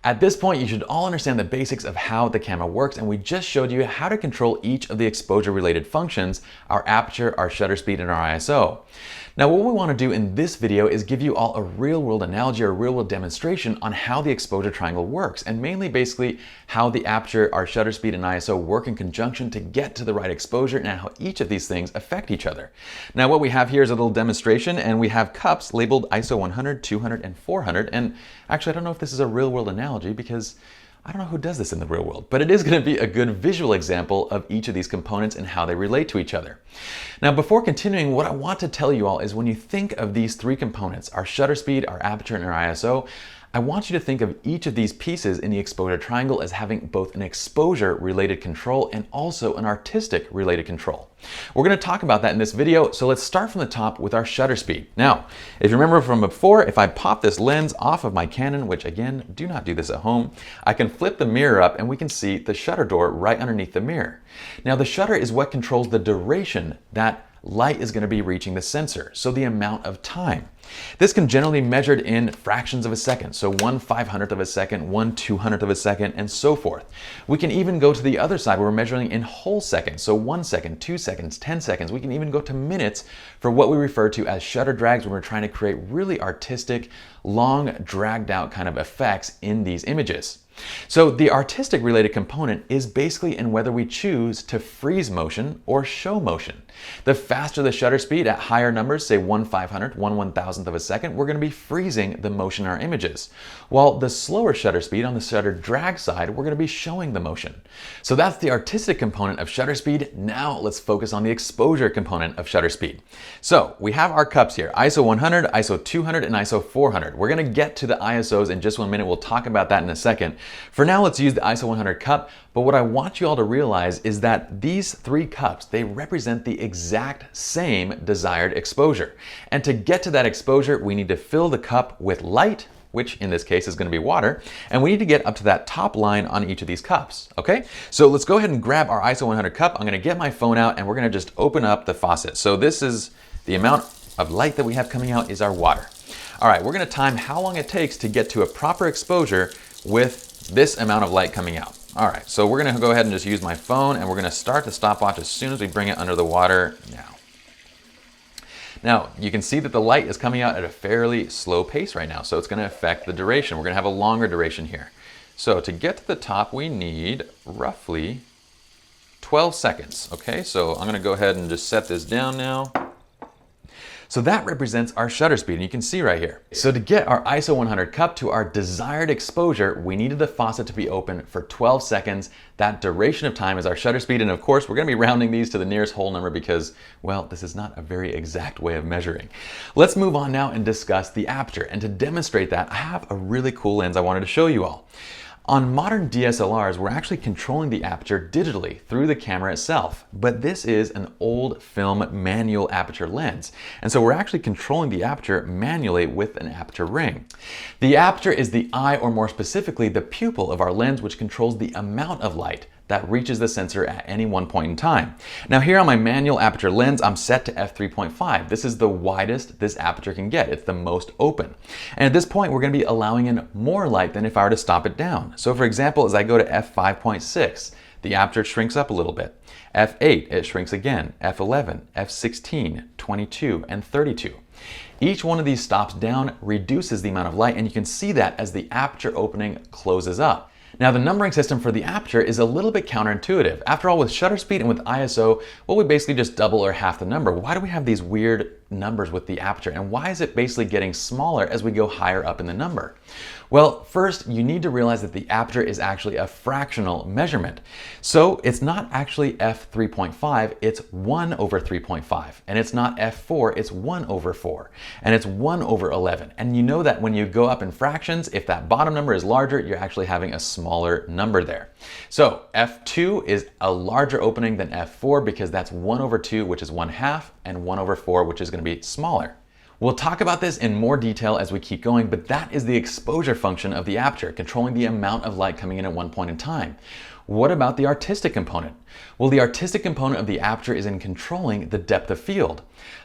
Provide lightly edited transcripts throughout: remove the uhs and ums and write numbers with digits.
At this point, you should all understand the basics of how the camera works, and we just showed you how to control each of the exposure-related functions, our aperture, our shutter speed, and our ISO. Now, what we want to do in this video is give you all a real-world analogy or a real-world demonstration on how the exposure triangle works, and mainly basically how the aperture, our shutter speed, and ISO work in conjunction to get to the right exposure and how each of these things affect each other. Now, what we have here is a little demonstration, and we have cups labeled ISO 100, 200, and 400, and actually, I don't know if this is a real-world analogy because I don't know who does this in the real world, but it is going to be a good visual example of each of these components and how they relate to each other. Now, before continuing, what I want to tell you all is when you think of these three components, our shutter speed, our aperture, and our ISO, I want you to think of each of these pieces in the exposure triangle as having both an exposure-related control and also an artistic-related control. We're going to talk about that in this video, so let's start from the top with our shutter speed. Now, if you remember from before, if I pop this lens off of my Canon, which again, do not do this at home, I can flip the mirror up and we can see the shutter door right underneath the mirror. Now, the shutter is what controls the duration that light is going to be reaching the sensor, so the amount of time. This can generally be measured in fractions of a second, so 1/500th of a second, 1/200th of a second, and so forth. We can even go to the other side where we're measuring in whole seconds, so 1 second, 2 seconds, 10 seconds. We can even go to minutes for what we refer to as shutter drags when we're trying to create really artistic, long, dragged out kind of effects in these images. So the artistic related component is basically in whether we choose to freeze motion or show motion. The faster the shutter speed at higher numbers, say 1/500th, 1/1000th of a second, we're going to be freezing the motion in our images. While the slower shutter speed on the shutter drag side, we're going to be showing the motion. So that's the artistic component of shutter speed. Now let's focus on the exposure component of shutter speed. So we have our cups here, ISO 100, ISO 200, and ISO 400. We're going to get to the ISOs in just 1 minute. We'll talk about that in a second. For now, let's use the ISO 100 cup, but what I want you all to realize is that these three cups, they represent the exact same desired exposure. And to get to that exposure, we need to fill the cup with light, which in this case is going to be water, and we need to get up to that top line on each of these cups, okay? So let's go ahead and grab our ISO 100 cup. I'm going to get my phone out and we're going to just open up the faucet. So this is the amount of light that we have coming out is our water. All right, we're going to time how long it takes to get to a proper exposure with this amount of light coming out. All right, so we're gonna go ahead and just use my phone and we're gonna start the stopwatch as soon as we bring it under the water now. Now, you can see that the light is coming out at a fairly slow pace right now, so it's gonna affect the duration. We're gonna have a longer duration here. So to get to the top, we need roughly 12 seconds, okay? So I'm gonna go ahead and just set this down now. So that represents our shutter speed, and you can see right here. So to get our ISO 100 cup to our desired exposure, we needed the faucet to be open for 12 seconds. That duration of time is our shutter speed, and of course, we're gonna be rounding these to the nearest whole number because, well, this is not a very exact way of measuring. Let's move on now and discuss the aperture, and to demonstrate that, I have a really cool lens I wanted to show you all. On modern DSLRs, we're actually controlling the aperture digitally through the camera itself, but this is an old film manual aperture lens. And so we're actually controlling the aperture manually with an aperture ring. The aperture is the eye, or more specifically, the pupil of our lens, which controls the amount of light that reaches the sensor at any one point in time. Now here on my manual aperture lens, I'm set to f3.5. This is the widest this aperture can get. It's the most open. And at this point, we're gonna be allowing in more light than if I were to stop it down. So for example, as I go to f5.6, the aperture shrinks up a little bit. f8, it shrinks again. f11, f16, 22, and 32. Each one of these stops down reduces the amount of light, and you can see that as the aperture opening closes up. Now, the numbering system for the aperture is a little bit counterintuitive. After all, with shutter speed and with ISO, well, we basically just double or half the number. Why do we have these weird numbers with the aperture, and why is it basically getting smaller as we go higher up in the number? Well, first, you need to realize that the aperture is actually a fractional measurement. So it's not actually f3.5, it's 1 over 3.5. And it's not f4, it's 1 over 4. And it's 1 over 11. And you know that when you go up in fractions, if that bottom number is larger, you're actually having a smaller number there. So f2 is a larger opening than f4 because that's 1 over 2, which is 1/2, and 1 over 4, which is going to be smaller. We'll talk about this in more detail as we keep going, but that is the exposure function of the aperture, controlling the amount of light coming in at one point in time. What about the artistic component? Well, the artistic component of the aperture is in controlling the depth of field.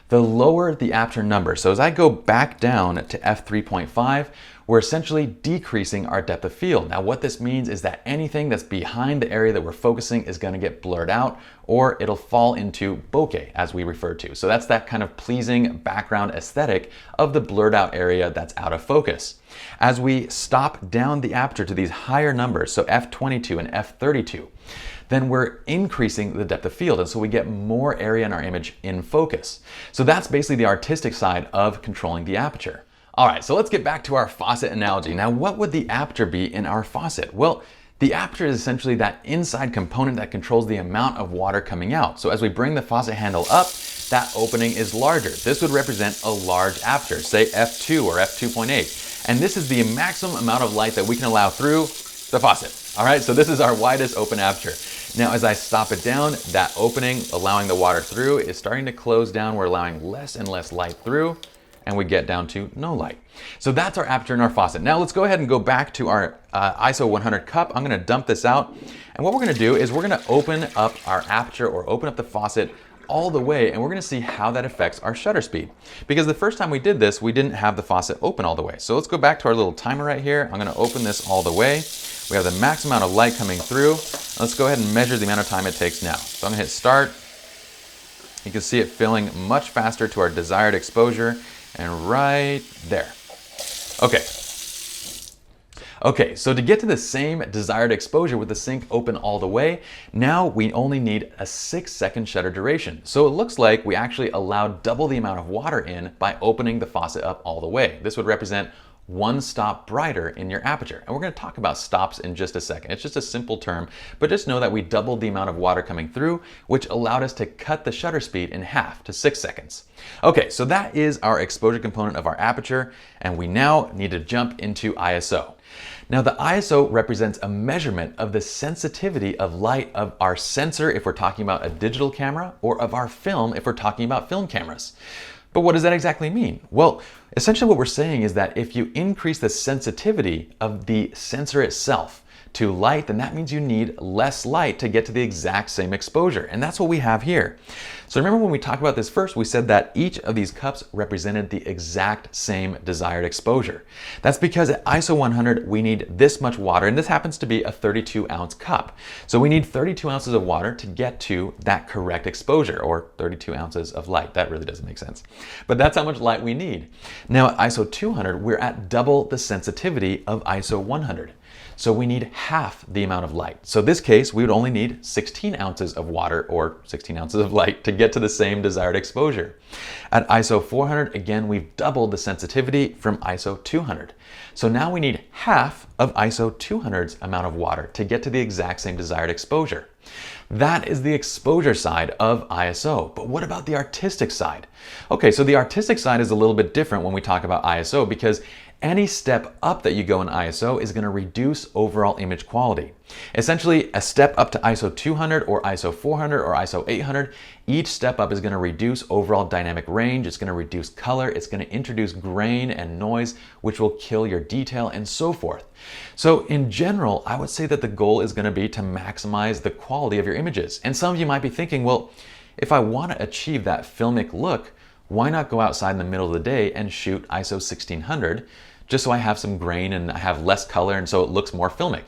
The lower the aperture number, so as I go back down to f3.5, we're essentially decreasing our depth of field. Now, what this means is that anything that's behind the area that we're focusing is going to get blurred out, or it'll fall into bokeh, as we refer to. So that's that kind of pleasing background aesthetic of the blurred out area that's out of focus. As we stop down the aperture to these higher numbers, so f22 and f32, then we're increasing the depth of field, and so we get more area in our image in focus. So that's basically the artistic side of controlling the aperture. All right, so let's get back to our faucet analogy. Now, what would the aperture be in our faucet? Well, the aperture is essentially that inside component that controls the amount of water coming out. So as we bring the faucet handle up, that opening is larger. This would represent a large aperture, say f2 or f2.8. And this is the maximum amount of light that we can allow through the faucet. All right, so this is our widest open aperture. Now, as I stop it down, that opening, allowing the water through, is starting to close down. We're allowing less and less light through, and we get down to no light. So that's our aperture in our faucet. Now let's go ahead and go back to our ISO 100 cup. I'm gonna dump this out. And what we're gonna do is we're gonna open up our aperture or open up the faucet all the way, and we're gonna see how that affects our shutter speed. Because the first time we did this, we didn't have the faucet open all the way. So let's go back to our little timer right here. I'm gonna open this all the way. We have the max amount of light coming through. Let's go ahead and measure the amount of time it takes now. So I'm gonna hit start. You can see it filling much faster to our desired exposure. And right there. Okay, so to get to the same desired exposure with the sink open all the way, now we only need a 6-second shutter duration. So it looks like we actually allowed double the amount of water in by opening the faucet up all the way. This would represent 1 stop brighter in your aperture. And we're going to talk about stops in just a second. It's just a simple term, but just know that we doubled the amount of water coming through, which allowed us to cut the shutter speed in half to 6 seconds. Okay, so that is our exposure component of our aperture, and we now need to jump into ISO. Now, the ISO represents a measurement of the sensitivity of light of our sensor if we're talking about a digital camera, or of our film if we're talking about film cameras. But what does that exactly mean? Well, essentially what we're saying is that if you increase the sensitivity of the sensor itself to light, then that means you need less light to get to the exact same exposure. And that's what we have here. So remember when we talked about this first, we said that each of these cups represented the exact same desired exposure. That's because at ISO 100, we need this much water, and this happens to be a 32-ounce cup. So we need 32 ounces of water to get to that correct exposure, or 32 ounces of light. That really doesn't make sense. But that's how much light we need. Now at ISO 200, we're at double the sensitivity of ISO 100. So we need half the amount of light. So in this case, we would only need 16 ounces of water or 16 ounces of light to get to the same desired exposure. At ISO 400, again, we've doubled the sensitivity from ISO 200. So now we need half of ISO 200's amount of water to get to the exact same desired exposure. That is the exposure side of ISO. But what about the artistic side? Okay, so the artistic side is a little bit different when we talk about ISO, because any step up that you go in ISO is going to reduce overall image quality. Essentially, a step up to ISO 200 or ISO 400 or ISO 800, each step up is going to reduce overall dynamic range, it's going to reduce color, it's going to introduce grain and noise, which will kill your detail and so forth. So in general, I would say that the goal is going to be to maximize the quality of your images. And some of you might be thinking, well, if I want to achieve that filmic look, why not go outside in the middle of the day and shoot ISO 1600 just so I have some grain and I have less color and so it looks more filmic?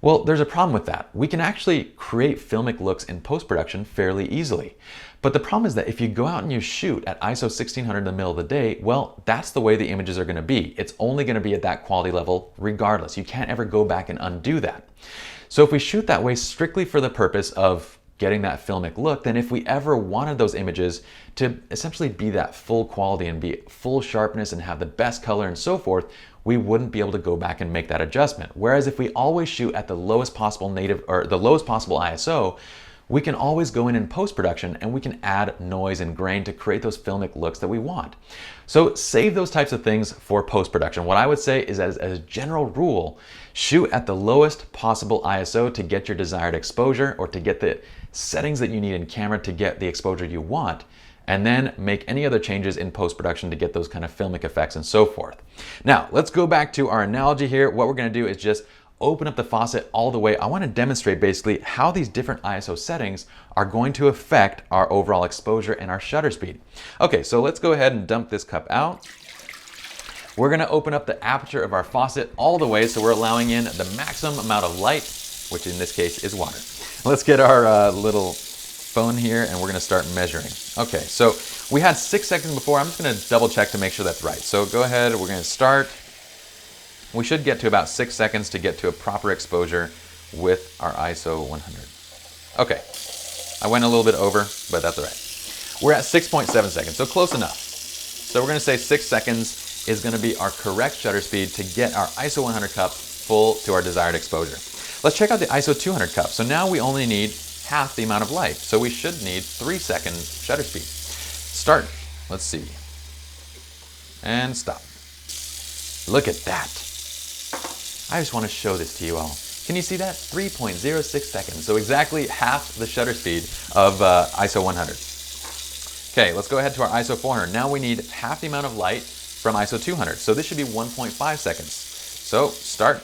Well, there's a problem with that. We can actually create filmic looks in post-production fairly easily. But the problem is that if you go out and you shoot at ISO 1600 in the middle of the day, well, that's the way the images are going to be. It's only going to be at that quality level regardless. You can't ever go back and undo that. So if we shoot that way strictly for the purpose of getting that filmic look, then if we ever wanted those images to essentially be that full quality and be full sharpness and have the best color and so forth, we wouldn't be able to go back and make that adjustment. Whereas if we always shoot at the lowest possible native or the lowest possible ISO, we can always go in post-production and we can add noise and grain to create those filmic looks that we want. So save those types of things for post-production. What I would say is, as a general rule, shoot at the lowest possible ISO to get your desired exposure or to get the settings that you need in camera to get the exposure you want. and then make any other changes in post-production to get those kind of filmic effects and so forth. Now, let's go back to our analogy here. What we're gonna do is just open up the faucet all the way. I want to demonstrate basically how these different ISO settings are going to affect our overall exposure and our shutter speed. Okay, so let's go ahead and dump this cup out. We're going to open up the aperture of our faucet all the way, so we're allowing in the maximum amount of light, which in this case is water. Let's get our little phone here and we're going to start measuring. Okay, so we had 6 seconds before. I'm just going to double check to make sure that's right. So go ahead, we're going to start. We should get to about 6 seconds to get to a proper exposure with our ISO 100. Okay, I went a little bit over, but that's all right. We're at 6.7 seconds, so close enough. So we're gonna say 6 seconds is gonna be our correct shutter speed to get our ISO 100 cup full to our desired exposure. Let's check out the ISO 200 cup. So now we only need half the amount of light, so we should need 3-second shutter speed. Start, let's see, and stop. Look at that. I just want to show this to you all. Can you see that? 3.06 seconds. So exactly half the shutter speed of ISO 100. Okay, let's go ahead to our ISO 400. Now we need half the amount of light from ISO 200. So this should be 1.5 seconds. So start,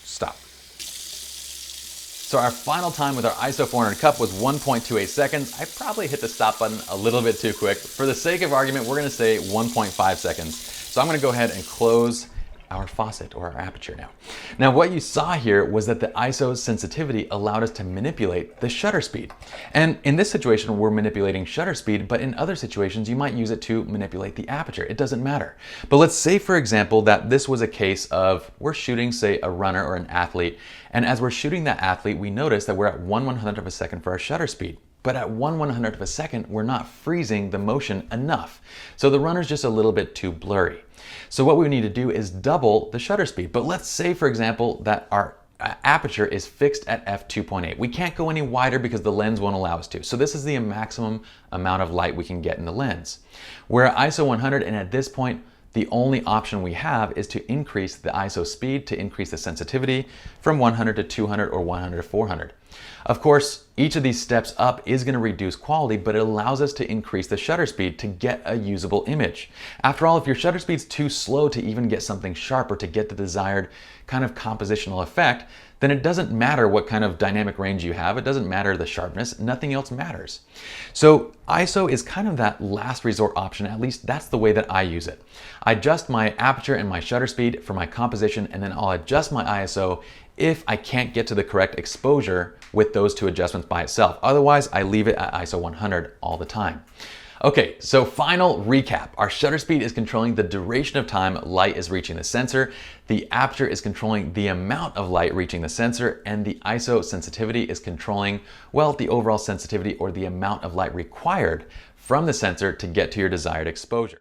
stop. So our final time with our ISO 400 cup was 1.28 seconds. I probably hit the stop button a little bit too quick. For the sake of argument, we're gonna say 1.5 seconds. So I'm gonna go ahead and close our faucet or our aperture now. Now what you saw here was that the ISO sensitivity allowed us to manipulate the shutter speed. And in this situation, we're manipulating shutter speed, but in other situations, you might use it to manipulate the aperture. It doesn't matter. But let's say, for example, that this was a case of we're shooting, say, a runner or an athlete, and as we're shooting that athlete, we notice that we're at 1/100th of a second for our shutter speed. But at 1/100th of a second, we're not freezing the motion enough. So the runner's just a little bit too blurry. So what we need to do is double the shutter speed. But let's say, for example, that our aperture is fixed at f2.8. We can't go any wider because the lens won't allow us to. So this is the maximum amount of light we can get in the lens. We're at ISO 100, and at this point, the only option we have is to increase the ISO speed to increase the sensitivity from 100 to 200 or 100 to 400. Of course, each of these steps up is going to reduce quality, but it allows us to increase the shutter speed to get a usable image. After all, if your shutter speed's too slow to even get something sharp or to get the desired kind of compositional effect, then it doesn't matter what kind of dynamic range you have. It doesn't matter the sharpness. Nothing else matters. So ISO is kind of that last resort option. At least that's the way that I use it. I adjust my aperture and my shutter speed for my composition, and then I'll adjust my ISO if I can't get to the correct exposure with those two adjustments by itself. Otherwise, I leave it at ISO 100 all the time. Okay, so final recap. Our shutter speed is controlling the duration of time light is reaching the sensor. The aperture is controlling the amount of light reaching the sensor, and the ISO sensitivity is controlling, well, the overall sensitivity or the amount of light required from the sensor to get to your desired exposure.